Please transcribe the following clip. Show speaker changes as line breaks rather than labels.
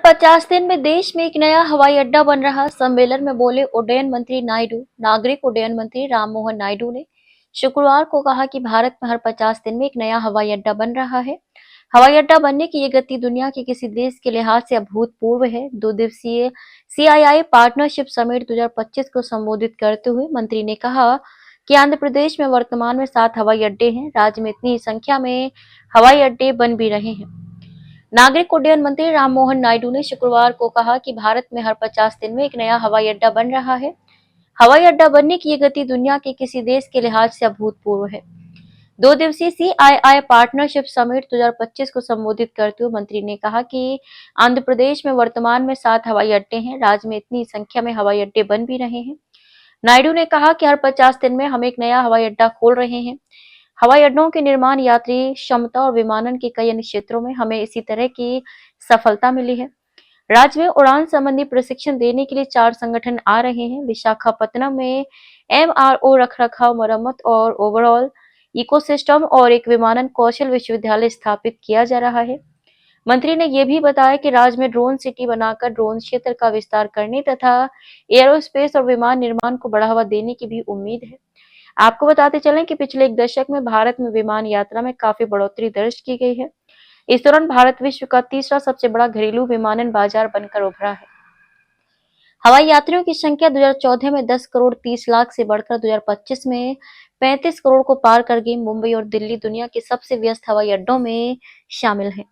50 दिन में देश में एक नया हवाई अड्डा बन रहा। सम्मेलन में बोले उड्डयन मंत्री नायडू। नागरिक उड्डयन मंत्री राममोहन नायडू ने शुक्रवार को कहा कि भारत में हर 50 दिन में एक नया हवाई अड्डा बन रहा है। हवाई अड्डा बनने की ये गति दुनिया के किसी देश के लिहाज से अभूतपूर्व है। 2 दिवसीय सीआईआई पार्टनरशिप समिट 2025 को संबोधित करते हुए मंत्री ने कहा कि आंध्र प्रदेश में वर्तमान में 7 हवाई अड्डे हैं। राज्य में इतनी संख्या में हवाई अड्डे बन भी रहे हैं। नागरिक उड्डयन मंत्री राममोहन नायडू ने शुक्रवार को कहा कि भारत में हर 50 दिन में एक नया हवाई अड्डा बन रहा है। हवाई अड्डा बनने की ये गति दुनिया के किसी देश के लिहाज से अभूतपूर्व है। 2 दिवसीय सीआईआई पार्टनरशिप समिट 2025 को संबोधित करते हुए मंत्री ने कहा कि आंध्र प्रदेश में वर्तमान में 7 हवाई अड्डे हैं। राज्य में इतनी संख्या में हवाई अड्डे बन भी रहे हैं। नायडू ने कहा कि हर 50 दिन में हम एक नया हवाई अड्डा खोल रहे हैं। हवाई अड्डों के निर्माण, यात्री क्षमता और विमानन के कई अन्य क्षेत्रों में हमें इसी तरह की सफलता मिली है। राज्य में उड़ान संबंधी प्रशिक्षण देने के लिए 4 संगठन आ रहे हैं। विशाखापत्तनम में एमआरओ रखरखाव, मरम्मत और ओवरऑल इकोसिस्टम और एक विमानन कौशल विश्वविद्यालय स्थापित किया जा रहा है। मंत्री ने यह भी बताया कि राज्य में ड्रोन सिटी बनाकर ड्रोन क्षेत्र का विस्तार करने तथा एरोस्पेस और विमान निर्माण को बढ़ावा देने की भी उम्मीद है। आपको बताते चलें कि पिछले 1 दशक में भारत में विमान यात्रा में काफी बढ़ोतरी दर्ज की गई है। इस दौरान भारत विश्व का तीसरा सबसे बड़ा घरेलू विमानन बाजार बनकर उभरा है। हवाई यात्रियों की संख्या 2014 में 10 करोड़ 30 लाख से बढ़कर 2025 में 35 करोड़ को पार कर गई। मुंबई और दिल्ली दुनिया के सबसे व्यस्त हवाई अड्डों में शामिल हैं।